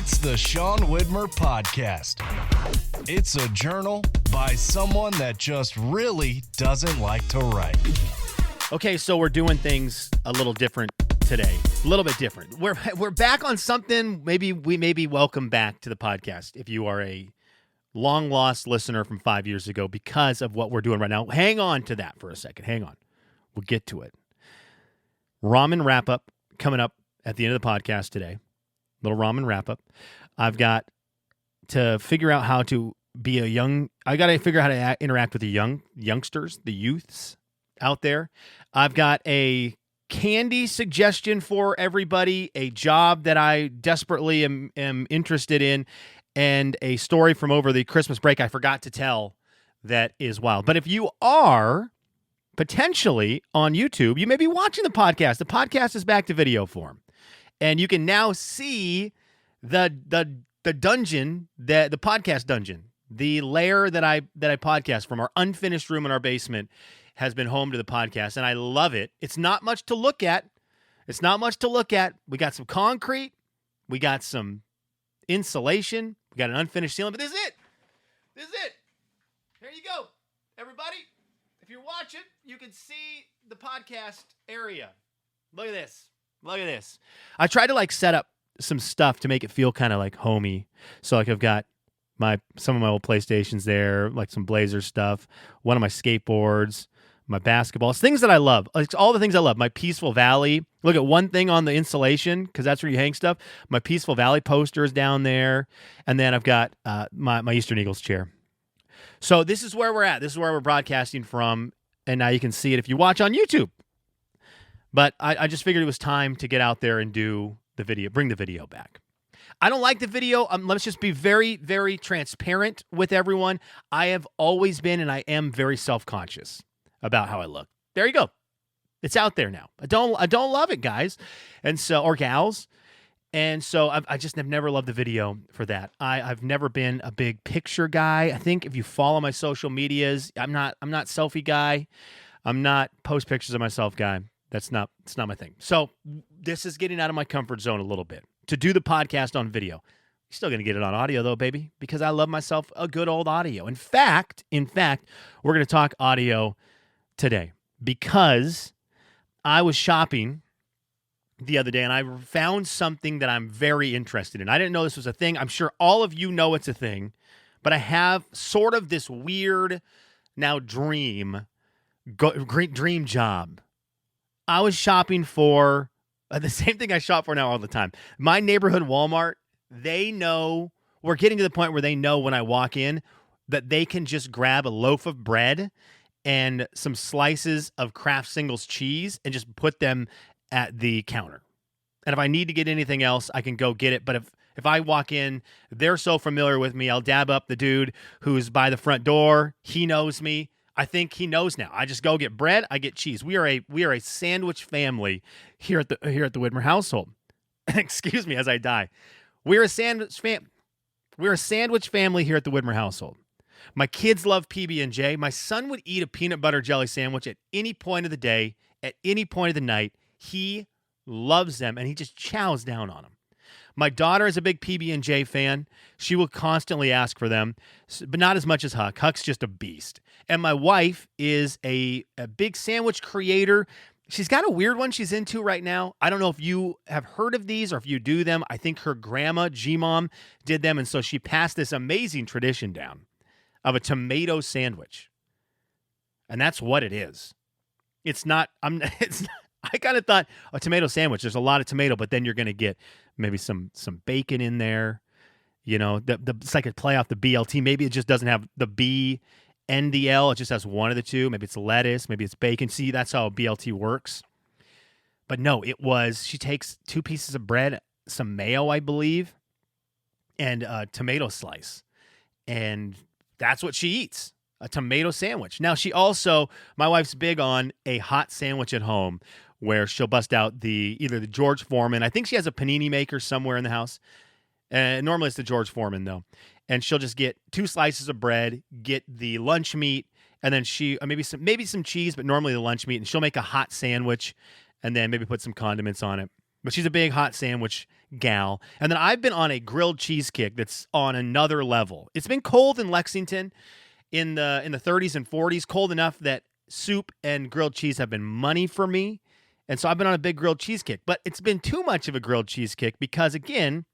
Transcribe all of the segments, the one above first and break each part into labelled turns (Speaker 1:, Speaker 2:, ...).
Speaker 1: It's the Sean Widmer Podcast. It's a journal by someone that just really doesn't like to write.
Speaker 2: Okay, so we're doing things a little different today. A little bit different. We're back on something. Maybe welcome back to the podcast if you are a long-lost listener from 5 years ago because of what we're doing right now. Hang on to that for a second. Hang on. We'll get to it. Ramen wrap-up coming up at the end of the podcast today. Little ramen wrap-up. I've got to figure out how to be I got to figure out how to interact with the youngsters, the youths out there. I've got a candy suggestion for everybody, a job that I desperately am interested in, and a story from over the Christmas break I forgot to tell that is wild. But if you are potentially on YouTube, you may be watching the podcast. The podcast is back to video form. And you can now see the dungeon, the podcast dungeon, the lair that I podcast from. Our unfinished room in our basement has been home to the podcast, and I love it. It's not much to look at. We got some concrete. We got some insulation. We got an unfinished ceiling, but this is it. Here you go, everybody. If you're watching, you can see the podcast area. Look at this. I tried to set up some stuff to make it feel kind of like homey. So I've got some of my old PlayStations there, like some Blazer stuff, one of my skateboards, my basketballs, things that I love. It's all the things I love. My Peaceful Valley. Look at one thing on the insulation because that's where you hang stuff. My Peaceful Valley poster is down there, and then I've got my Eastern Eagles chair. So this is where we're at. This is where we're broadcasting from, and now you can see it if you watch on YouTube. But I just figured it was time to get out there and do the video, bring the video back. I don't like the video. Let's just be very, very transparent with everyone. I have always been, and I am very self-conscious about how I look. There you go. It's out there now. I don't love it, guys, or gals. And so I just have never loved the video for that. I've never been a big picture guy. I think if you follow my social medias, I'm not selfie guy. I'm not post pictures of myself guy. It's not my thing. So this is getting out of my comfort zone a little bit to do the podcast on video. You're still going to get it on audio though, baby, because I love myself a good old audio. In fact, we're going to talk audio today because I was shopping the other day and I found something that I'm very interested in. I didn't know this was a thing. I'm sure all of you know it's a thing, but I have sort of this weird now dream job. I was shopping for the same thing I shop for now all the time. My neighborhood Walmart, they know, we're getting to the point where they know when I walk in that they can just grab a loaf of bread and some slices of Kraft Singles cheese and just put them at the counter. And if I need to get anything else, I can go get it. But if I walk in, they're so familiar with me, I'll dab up the dude who's by the front door. He knows me. I think he knows now. I just go get bread, I get cheese. We are a sandwich family here at the Widmer household. Excuse me as I die. We're a sandwich family here at the Widmer household. My kids love PB&J. My son would eat a peanut butter jelly sandwich at any point of the day, at any point of the night. He loves them and he just chows down on them. My daughter is a big PB&J fan. She will constantly ask for them, but not as much as Huck. Huck's just a beast. And my wife is a big sandwich creator. She's got a weird one she's into right now. I don't know if you have heard of these or if you do them. I think her grandma, G-Mom, did them, and so she passed this amazing tradition down of a tomato sandwich. And that's what it is. It's not. I kind of thought a tomato sandwich, there's a lot of tomato, but then you're going to get maybe some bacon in there. You know, it's like a play off the BLT. Maybe it just doesn't have the B and the L. It just has one of the two. Maybe it's lettuce. Maybe it's bacon. See, that's how a BLT works. But no, she takes 2 pieces of bread, some mayo, I believe, and a tomato slice. And that's what she eats, a tomato sandwich. Now, my wife's big on a hot sandwich at home, where she'll bust out either the George Foreman. I think she has a panini maker somewhere in the house. Normally it's the George Foreman though. And she'll just get 2 slices of bread, get the lunch meat, and then maybe some cheese, but normally the lunch meat. And she'll make a hot sandwich, and then maybe put some condiments on it. but she's a big hot sandwich gal. And then I've been on a grilled cheese kick that's on another level. It's been cold in Lexington in the 30s and 40s, cold enough that soup and grilled cheese have been money for me. And so I've been on a big grilled cheese kick, but it's been too much of a grilled cheese kick because, again,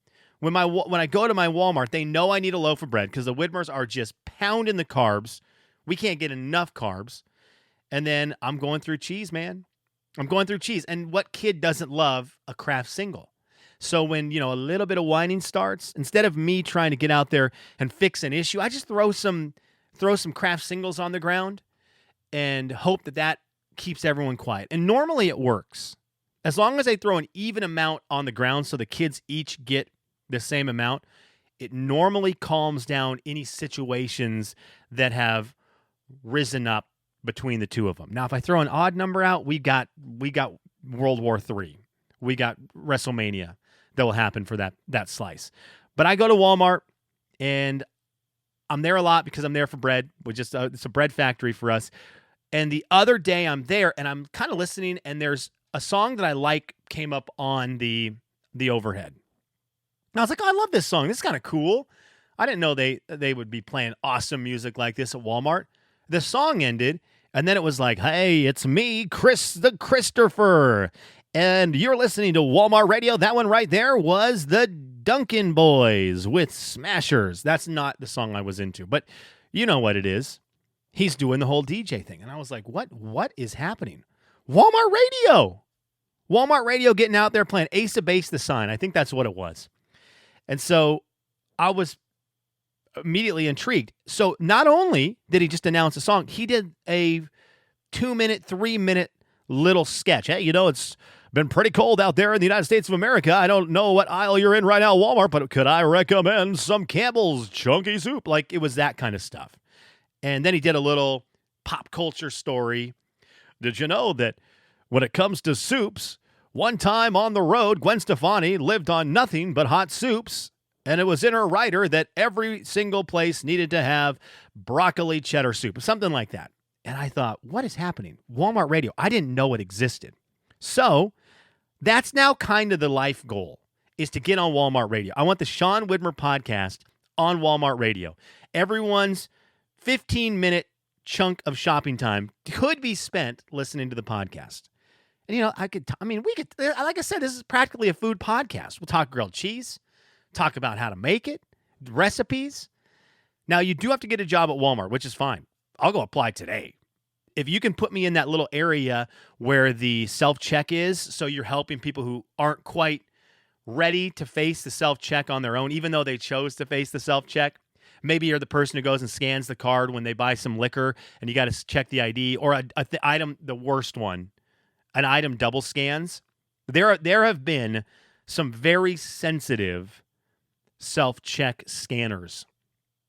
Speaker 2: when I go to my Walmart, they know I need a loaf of bread because the Widmers are just pounding the carbs. We can't get enough carbs. And then I'm going through cheese, man. I'm going through cheese. And what kid doesn't love a Kraft single? So when, a little bit of whining starts, instead of me trying to get out there and fix an issue, I just throw some Kraft singles on the ground and hope that keeps everyone quiet. And normally it works. As long as I throw an even amount on the ground so the kids each get the same amount, it normally calms down any situations that have risen up between the two of them. Now, if I throw an odd number out, we got World War III. We got WrestleMania that will happen for that slice. But I go to Walmart, and I'm there a lot because I'm there for bread. It's a bread factory for us. And the other day I'm there, and I'm kind of listening, and there's a song that I like came up on the overhead. And I was like, oh, I love this song. This is kind of cool. I didn't know they would be playing awesome music like this at Walmart. The song ended, and then it was like, hey, it's me, Chris the Christopher, and you're listening to Walmart Radio. That one right there was the Duncan Boys with Smashers. That's not the song I was into, but you know what it is. He's doing the whole DJ thing. And I was like, what is happening? Walmart Radio. Walmart Radio getting out there playing Ace of Base the Sign. I think that's what it was. And so I was immediately intrigued. So not only did he just announce a song, he did a 2-minute, 3-minute little sketch. Hey, it's been pretty cold out there in the United States of America. I don't know what aisle you're in right now, Walmart, but could I recommend some Campbell's Chunky Soup? Like, it was that kind of stuff. And then he did a little pop culture story. Did you know that when it comes to soups, one time on the road, Gwen Stefani lived on nothing but hot soups, and it was in her writer that every single place needed to have broccoli cheddar soup, something like that. And I thought, what is happening? Walmart Radio. I didn't know it existed. So that's now kind of the life goal, is to get on Walmart Radio. I want the Sean Widmer podcast on Walmart Radio. Everyone's 15-minute chunk of shopping time could be spent listening to the podcast. And, we could, like I said, this is practically a food podcast. We'll talk grilled cheese, talk about how to make it, recipes. Now, you do have to get a job at Walmart, which is fine. I'll go apply today. If you can put me in that little area where the self-check is, so you're helping people who aren't quite ready to face the self-check on their own, even though they chose to face the self-check. Maybe you're the person who goes and scans the card when they buy some liquor and you got to check the ID, or item, the worst one, an item double scans. There have been some very sensitive self-check scanners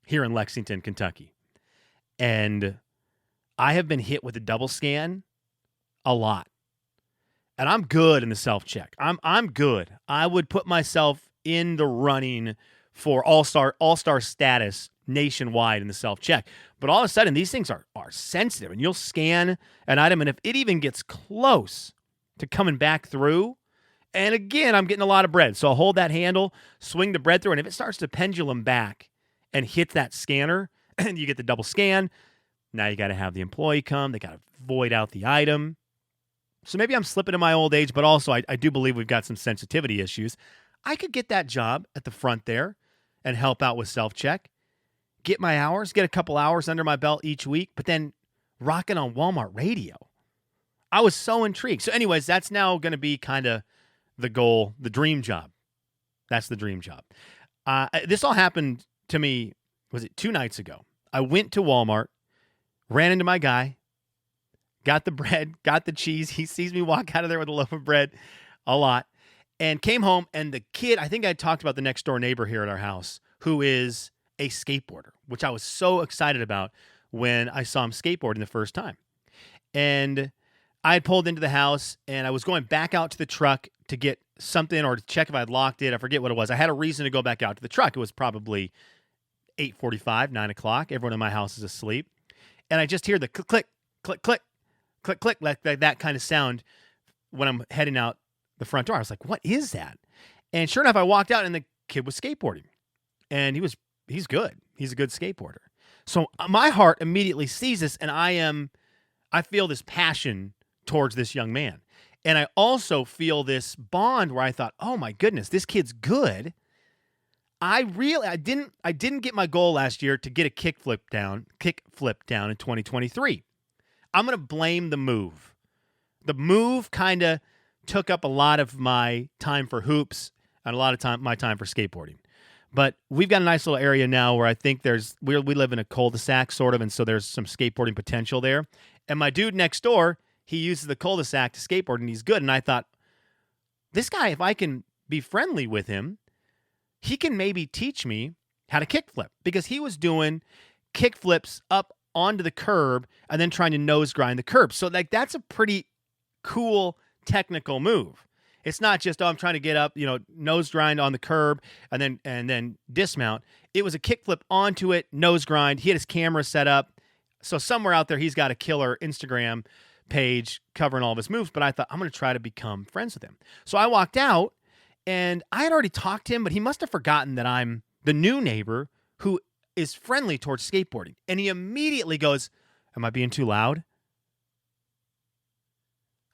Speaker 2: here in Lexington, Kentucky. And I have been hit with a double scan a lot. And I'm good in the self-check. I'm good. I would put myself in the running for all-star status nationwide in the self-check. But all of a sudden, these things are sensitive, and you'll scan an item, and if it even gets close to coming back through, and again, I'm getting a lot of bread, so I'll hold that handle, swing the bread through, and if it starts to pendulum back and hit that scanner, and you get the double scan, now you got to have the employee come. They got to void out the item. So maybe I'm slipping in my old age, but also I do believe we've got some sensitivity issues. I could get that job at the front there and help out with self-check, get my hours, get a couple hours under my belt each week, but then rock it on Walmart Radio. I was so intrigued. So anyways, that's now going to be kind of the goal, the dream job. That's the dream job. This all happened to me, was it 2 nights ago? I went to Walmart, ran into my guy, got the bread, got the cheese. He sees me walk out of there with a loaf of bread a lot. And came home, and the kid, I think I talked about the next door neighbor here at our house, who is a skateboarder, which I was so excited about when I saw him skateboarding the first time. And I had pulled into the house, and I was going back out to the truck to get something or to check if I'd locked it. I forget what it was. I had a reason to go back out to the truck. It was probably 8:45, 9 o'clock. Everyone in my house is asleep. And I just hear the click, click, click, click, click, like that kind of sound when I'm heading out the front door. I was like, what is that? And sure enough, I walked out and the kid was skateboarding. And he's good. He's a good skateboarder. So my heart immediately sees this, and I feel this passion towards this young man. And I also feel this bond where I thought, oh my goodness, this kid's good. I didn't get my goal last year to get a kickflip down in 2023. I'm going to blame the move. The move kind of took up a lot of my time for hoops and a lot of my time for skateboarding. But we've got a nice little area now where I think we live in a cul-de-sac sort of, and so there's some skateboarding potential there. And my dude next door, he uses the cul-de-sac to skateboard, and he's good. And I thought, this guy, if I can be friendly with him, he can maybe teach me how to kickflip, because he was doing kickflips up onto the curb and then trying to nose grind the curb. So that's a pretty cool technical move. It's not just, I'm trying to get up, nose grind on the curb and then dismount. It was a kickflip onto it, nose grind. He had his camera set up. So somewhere out there, he's got a killer Instagram page covering all of his moves. But I thought, I'm going to try to become friends with him. So I walked out, and I had already talked to him, but he must have forgotten that I'm the new neighbor who is friendly towards skateboarding. And he immediately goes, am I being too loud?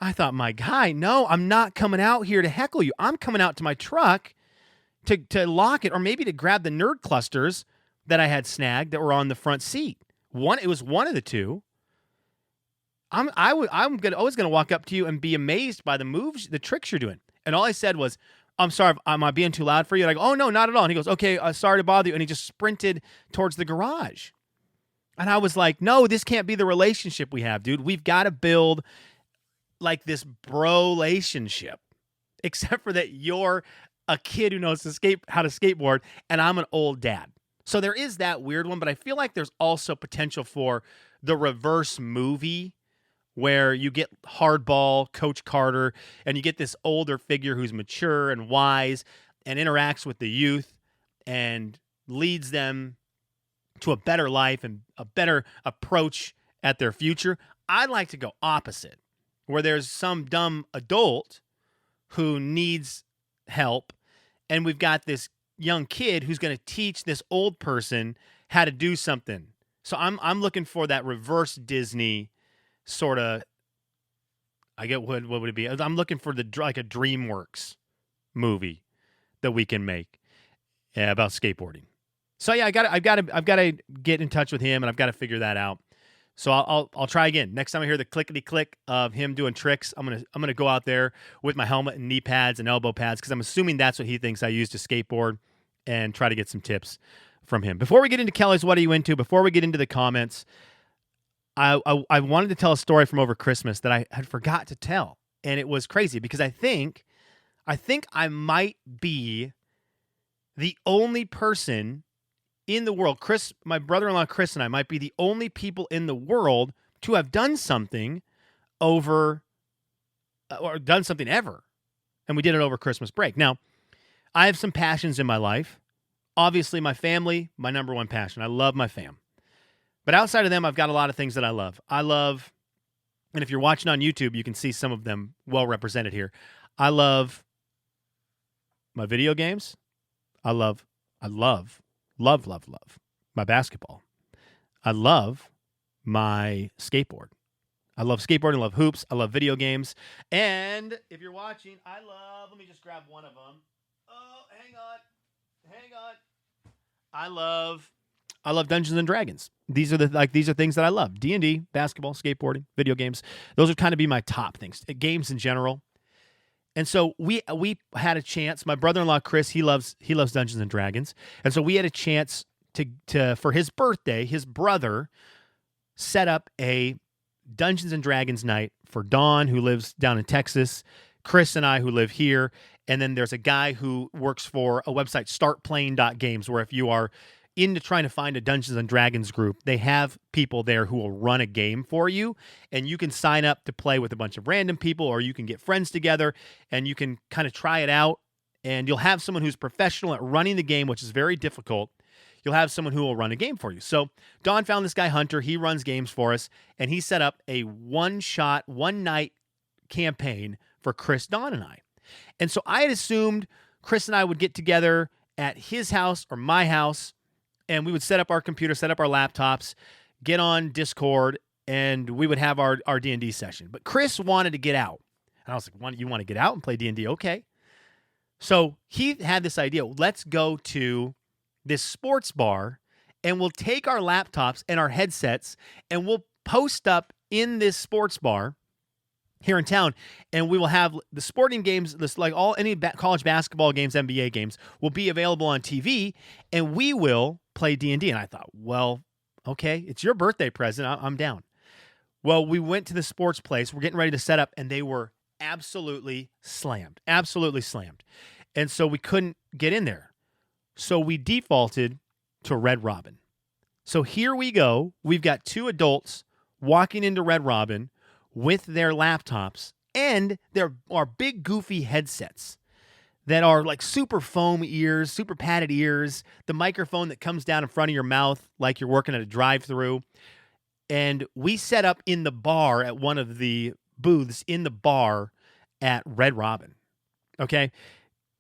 Speaker 2: I thought, my guy, no, I'm not coming out here to heckle you. I'm coming out to my truck to lock it, or maybe to grab the nerd clusters that I had snagged that were on the front seat. It was one of the two. I'm always gonna walk up to you and be amazed by the moves, the tricks you're doing. And all I said was, I'm sorry, am I being too loud for you? And I go, oh no, not at all. And he goes, okay, sorry to bother you. And he just sprinted towards the garage. And I was like, no, this can't be the relationship we have, dude. We've got to build like this bro-lationship, except for that you're a kid who knows how to skateboard, and I'm an old dad. So there is that weird one, but I feel like there's also potential for the reverse movie where you get hardball, Coach Carter, and you get this older figure who's mature and wise and interacts with the youth and leads them to a better life and a better approach at their future. I'd like to go opposite, where there's some dumb adult who needs help, and we've got this young kid who's going to teach this old person how to do something. So I'm looking for that reverse Disney sort of. I get what would it be? I'm looking for like a DreamWorks movie that we can make about skateboarding. So yeah, I've got to get in touch with him, and I've got to figure that out. So I'll try again. Next time I hear the clickety click of him doing tricks, I'm gonna go out there with my helmet and knee pads and elbow pads, because I'm assuming that's what he thinks I use to skateboard, and try to get some tips from him. Before we get into Kelly's What Are You Into, before we get into the comments, I wanted to tell a story from over Christmas that I had forgot to tell, and it was crazy because I think I might be the only person in the world. Chris, my brother-in-law Chris, and I might be the only people in the world to have done something or done something ever, and we did it over Christmas break. Now, I have some passions in my life. Obviously, my family, my number one passion. I love my fam. But outside of them, I've got a lot of things that I love. And if you're watching on YouTube, you can see some of them well represented here. I love my video games. I love my basketball. I love my skateboard. I love skateboarding. I love hoops. I love video games. And if you're watching, let me just grab one of them. Oh, hang on. I love Dungeons and Dragons. These are things that I love. D&D, basketball, skateboarding, video games. Those would kind of be my top things. Games in general. And so we had a chance. My brother-in-law Chris, he loves Dungeons and Dragons. And so we had a chance to for his birthday, his brother set up a Dungeons and Dragons night for Dawn, who lives down in Texas, Chris and I, who live here. And then there's a guy who works for a website, startplaying.games, where if you are into trying to find a Dungeons and Dragons group, they have people there who will run a game for you, and you can sign up to play with a bunch of random people, or you can get friends together and you can kind of try it out, and you'll have someone who's professional at running the game, which is very difficult. You'll have someone who will run a game for you. So Don found this guy, Hunter. He runs games for us, and he set up a one-night campaign for Chris, Don, and I. And so I had assumed Chris and I would get together at his house or my house, and we would set up our computer, set up our laptops, get on Discord, and we would have our D&D session. But Chris wanted to get out. And I was like, you want to get out and play D&D? Okay. So he had this idea. Let's go to this sports bar, and we'll take our laptops and our headsets, and we'll post up in this sports bar here in town, and we will have the sporting games, any college basketball games, NBA games will be available on TV, and we will play D&D. And I thought, well, okay, it's your birthday present. I'm down. Well, we went to the sports place. We're getting ready to set up, and they were absolutely slammed. And so we couldn't get in there. So we defaulted to Red Robin. So here we go. We've got two adults walking into Red Robin with their laptops and our big goofy headsets that are like super foam ears, super padded ears, the microphone that comes down in front of your mouth like you're working at a drive-through. And we set up in the bar at one of the booths in the bar at Red Robin. Okay?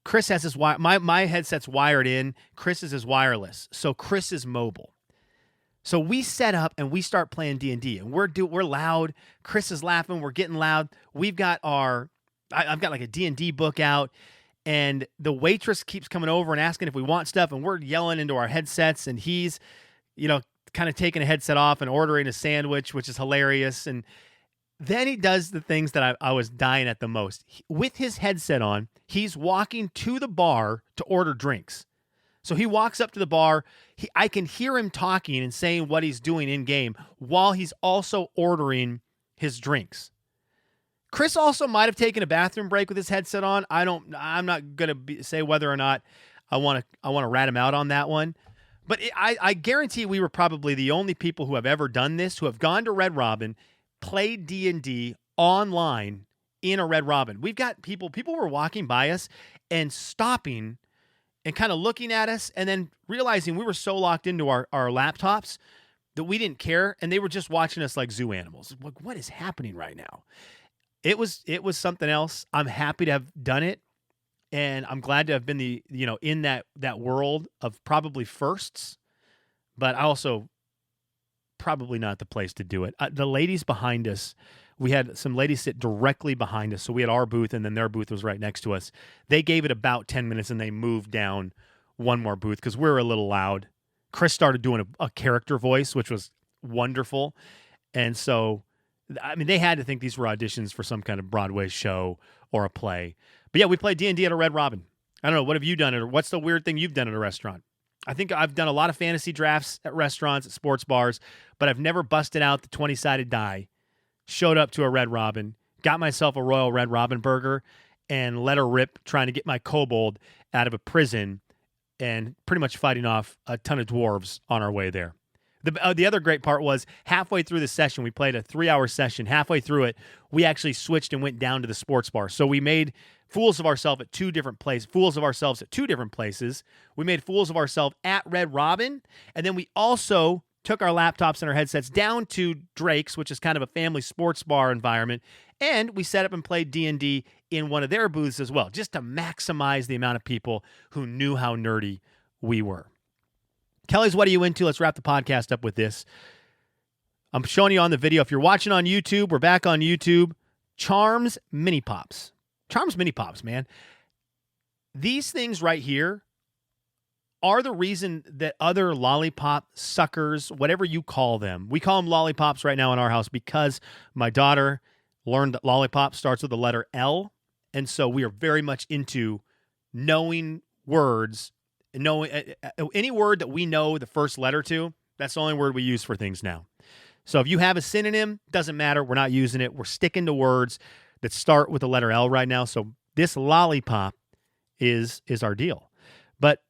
Speaker 2: Chris has his my headset's wired in. Chris's is wireless. So Chris is mobile. So we set up and we start playing D&D, and we're loud. Chris is laughing. We're getting loud. We've got I've got like a D&D book out, and the waitress keeps coming over and asking if we want stuff, and we're yelling into our headsets, and he's, kind of taking a headset off and ordering a sandwich, which is hilarious. And then he does the things that I was dying at the most. With his headset on, he's walking to the bar to order drinks. So he walks up to the bar. I can hear him talking and saying what he's doing in game while he's also ordering his drinks. Chris also might have taken a bathroom break with his headset on. I'm not gonna say whether or not I want to rat him out on that one. But I guarantee we were probably the only people who have ever done this, who have gone to Red Robin, played D&D online in a Red Robin. We've got people were walking by us and stopping and kind of looking at us and then realizing we were so locked into our laptops that we didn't care, and they were just watching us like zoo animals. Like, what is happening right now? It was something else. I'm happy to have done it, and I'm glad to have been in that world of probably firsts, but I also probably not the place to do it. The ladies behind us, we had some ladies sit directly behind us. So we had our booth, and then their booth was right next to us. They gave it about 10 minutes, and they moved down one more booth because we were a little loud. Chris started doing a character voice, which was wonderful. And so, they had to think these were auditions for some kind of Broadway show or a play. But yeah, we played D&D at a Red Robin. I don't know. What have you done? Or what's the weird thing you've done at a restaurant? I think I've done a lot of fantasy drafts at restaurants, at sports bars, but I've never busted out the 20-sided die, showed up to a Red Robin, got myself a Royal Red Robin burger, and let her rip trying to get my kobold out of a prison and pretty much fighting off a ton of dwarves on our way there. The other great part was halfway through the session, we played a 3-hour session. Halfway through it, we actually switched and went down to the sports bar. So we made fools of ourselves at two different places. We made fools of ourselves at Red Robin, and then we also took our laptops and our headsets down to Drake's, which is kind of a family sports bar environment, and we set up and played D&D in one of their booths as well, just to maximize the amount of people who knew how nerdy we were. Kelly's What Are You Into? Let's wrap the podcast up with this. I'm showing you on the video. If you're watching on YouTube, we're back on YouTube. Charms Mini Pops. Charms Mini Pops, man. These things right here are the reason that other lollipop suckers, whatever you call them, we call them lollipops right now in our house because my daughter learned that lollipop starts with the letter L. And so we are very much into knowing words, knowing any word that we know the first letter to. That's the only word we use for things now. So if you have a synonym, doesn't matter. We're not using it. We're sticking to words that start with the letter L right now. So this lollipop is our deal. But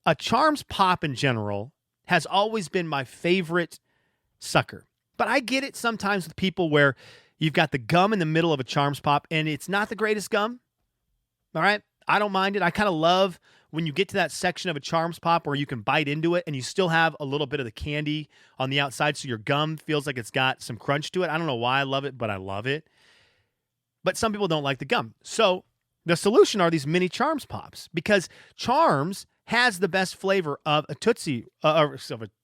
Speaker 2: a Charms Pop in general has always been my favorite sucker. But I get it sometimes with people where you've got the gum in the middle of a Charms Pop and it's not the greatest gum. All right? I don't mind it. I kind of love when you get to that section of a Charms Pop where you can bite into it and you still have a little bit of the candy on the outside so your gum feels like it's got some crunch to it. I don't know why I love it, but I love it. But some people don't like the gum. So The solution are these mini Charms Pops, because Charms has the best flavor of a Tootsie, of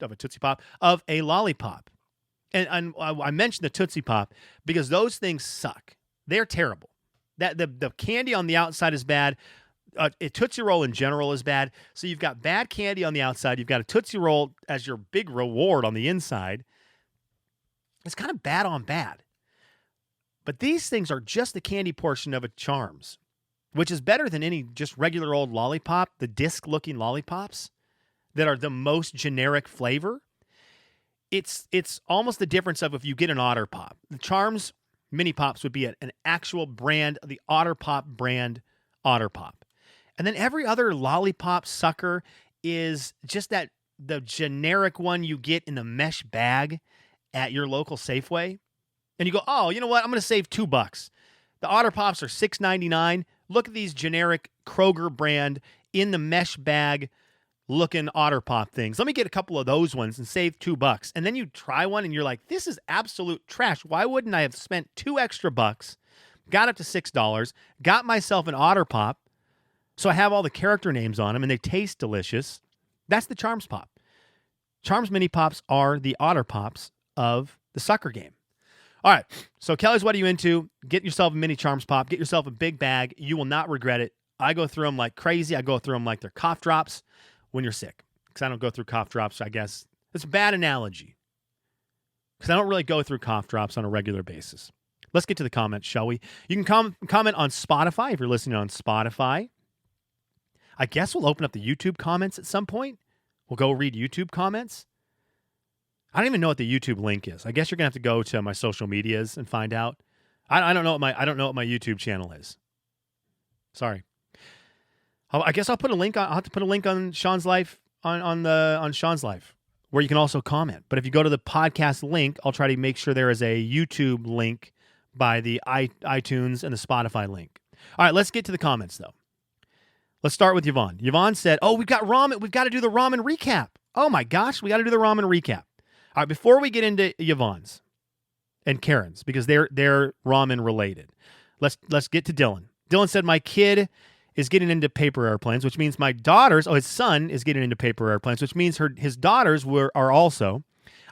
Speaker 2: a Tootsie Pop, of a lollipop. And I mentioned the Tootsie Pop because those things suck. They're terrible. That the candy on the outside is bad. A Tootsie Roll in general is bad. So you've got bad candy on the outside. You've got a Tootsie Roll as your big reward on the inside. It's kind of bad on bad. But these things are just the candy portion of a Charms, which is better than any just regular old lollipop, the disc-looking lollipops that are the most generic flavor. It's almost the difference of if you get an Otter Pop. The Charms Mini Pops would be an actual brand, the Otter Pop brand Otter Pop. And then every other lollipop sucker is just the generic one you get in the mesh bag at your local Safeway. And you go, oh, you know what? I'm going to save $2. The Otter Pops are $6.99. Look at these generic Kroger brand in the mesh bag looking Otter Pop things. Let me get a couple of those ones and save $2. And then you try one and you're like, this is absolute trash. Why wouldn't I have spent $2 extra, got up to $6, got myself an Otter Pop, so I have all the character names on them and they taste delicious. That's the Charms Pop. Charms Mini Pops are the Otter Pops of the sucker game. All right, so Kelly's, what are you into? Get yourself a mini Charms Pop. Get yourself a big bag. You will not regret it. I go through them like crazy. I go through them like they're cough drops when you're sick. Because I don't go through cough drops, I guess. It's a bad analogy. Because I don't really go through cough drops on a regular basis. Let's get to the comments, shall we? You can comment on Spotify if you're listening on Spotify. I guess we'll open up the YouTube comments at some point. We'll go read YouTube comments. I don't even know what the YouTube link is. I guess you're gonna have to go to my social medias and find out. I don't know what my YouTube channel is. Sorry. I guess I'll put a link on. I'll have to put a link on Sean's Life on Sean's Life where you can also comment. But if you go to the podcast link, I'll try to make sure there is a YouTube link by the iTunes and the Spotify link. All right, let's get to the comments though. Let's start with Yvonne. Yvonne said, "Oh, we've got ramen. We've got to do the ramen recap. Oh my gosh, we got to do the ramen recap." All right, before we get into Yvonne's and Karen's, because they're ramen related, let's get to Dylan. Dylan said, my kid is getting into paper airplanes, which means his son is getting into paper airplanes, which means his daughters are also.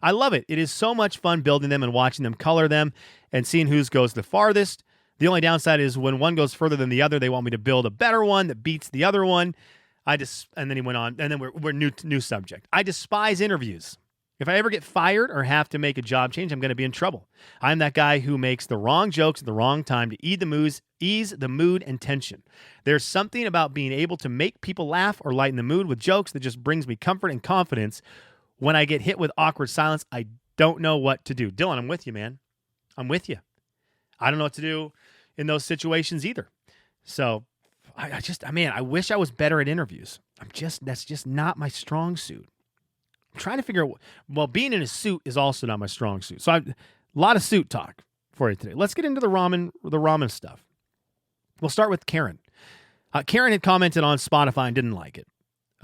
Speaker 2: I love it. It is so much fun building them and watching them color them and seeing whose goes the farthest. The only downside is when one goes further than the other, they want me to build a better one that beats the other one. And then he went on, and then we're new subject. I despise interviews. If I ever get fired or have to make a job change, I'm going to be in trouble. I'm that guy who makes the wrong jokes at the wrong time to ease the mood and tension. There's something about being able to make people laugh or lighten the mood with jokes that just brings me comfort and confidence. When I get hit with awkward silence, I don't know what to do. Dylan, I'm with you, man. I'm with you. I don't know what to do in those situations either. So I wish I was better at interviews. That's just not my strong suit. I'm trying to figure out, well, being in a suit is also not my strong suit. So a lot of suit talk for you today. Let's get into the ramen stuff. We'll start with Karen. Karen had commented on Spotify and didn't like it.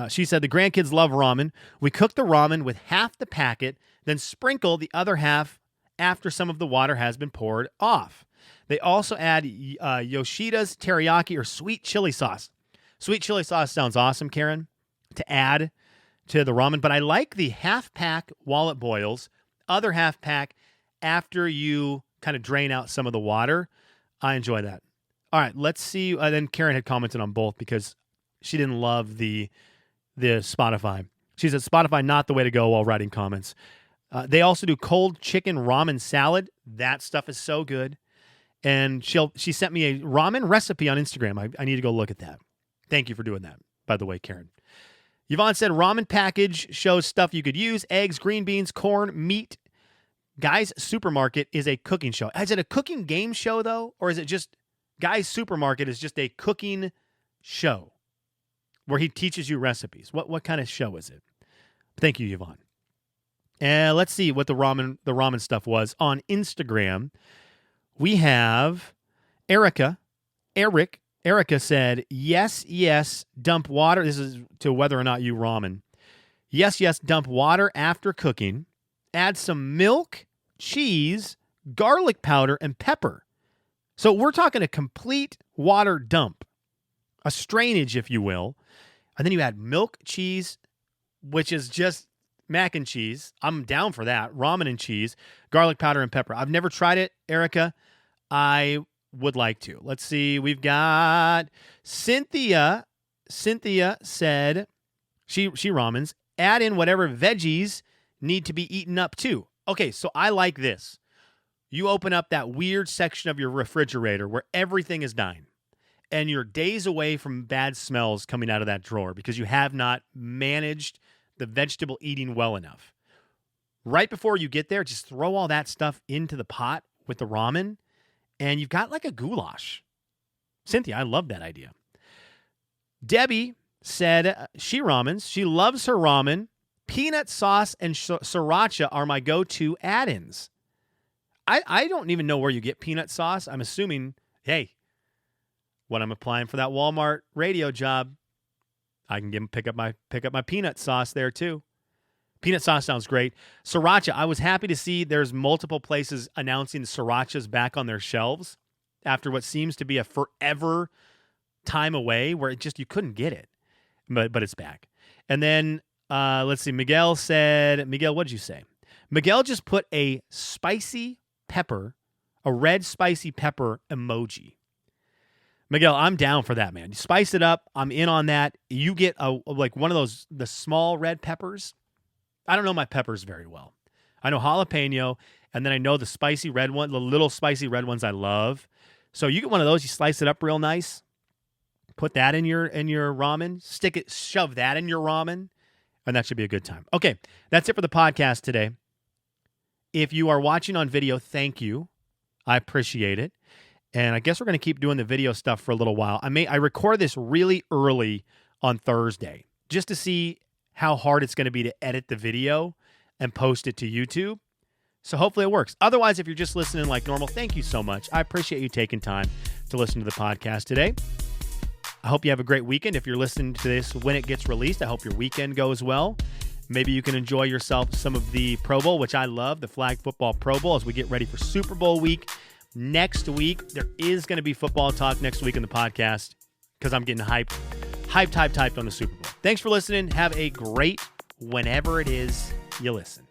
Speaker 2: She said, the grandkids love ramen. We cook the ramen with half the packet, then sprinkle the other half after some of the water has been poured off. They also add Yoshida's teriyaki or sweet chili sauce. Sweet chili sauce sounds awesome, Karen, to add to the ramen, but I like the half pack while it boils, other half pack after you kind of drain out some of the water. I enjoy that. All right, let's see. Then Karen had commented on both because she didn't love the Spotify. She said Spotify not the way to go while writing comments. They also do cold chicken ramen salad. That stuff is so good. And she sent me a ramen recipe on Instagram. I need to go look at that. Thank you for doing that, by the way, Karen. Yvonne said ramen package shows stuff you could use: eggs, green beans, corn, meat. Guy's Supermarket is a cooking show. Is it a cooking game show, though? Or is it just Guy's Supermarket is just a cooking show where he teaches you recipes? What kind of show is it? Thank you, Yvonne. And let's see what the ramen stuff was. On Instagram, we have Erica said, yes, dump water. This is to whether or not you ramen. Yes, dump water after cooking. Add some milk, cheese, garlic powder, and pepper. So we're talking a complete water dump a strainage, if you will. And then you add milk, cheese, which is just mac and cheese. I'm down for that. Ramen and cheese, garlic powder and pepper. I've never tried it, Erica. I would like to. Let's see. We've got Cynthia. Cynthia said she ramens. Add in whatever veggies need to be eaten up too. Okay, so I like this. You open up that weird section of your refrigerator where everything is dying, and you're days away from bad smells coming out of that drawer because you have not managed the vegetable eating well enough. Right before you get there, just throw all that stuff into the pot with the ramen, and you've got like a goulash. Cynthia, I love that idea. Debbie said she ramens. She loves her ramen. Peanut sauce and sriracha are my go-to add-ins. I don't even know where you get peanut sauce. I'm assuming, hey, when I'm applying for that Walmart radio job, I can pick up my peanut sauce there too. Peanut sauce sounds great. Sriracha, I was happy to see there's multiple places announcing srirachas back on their shelves after what seems to be a forever time away where you couldn't get it, but it's back. And then let's see. Miguel, what'd you say? Miguel just put a spicy pepper, a red spicy pepper emoji. Miguel, I'm down for that, man. You spice it up. I'm in on that. You get like one of those, the small red peppers. I don't know my peppers very well. I know jalapeno, and then I know the spicy red one, the little spicy red ones I love. So you get one of those, you slice it up real nice, put that in your ramen, shove that in your ramen, and that should be a good time. Okay, that's it for the podcast today. If you are watching on video, thank you. I appreciate it. And I guess we're going to keep doing the video stuff for a little while. I record this really early on Thursday just to see how hard it's going to be to edit the video and post it to YouTube. So hopefully it works. Otherwise, if you're just listening like normal, thank you so much. I appreciate you taking time to listen to the podcast today. I hope you have a great weekend. If you're listening to this when it gets released, I hope your weekend goes well. Maybe you can enjoy yourself some of the Pro Bowl, which I love, the Flag Football Pro Bowl, as we get ready for Super Bowl week. Next week, there is going to be football talk next week in the podcast because I'm getting hyped on the Super Bowl. Thanks for listening. Have a great whenever it is you listen.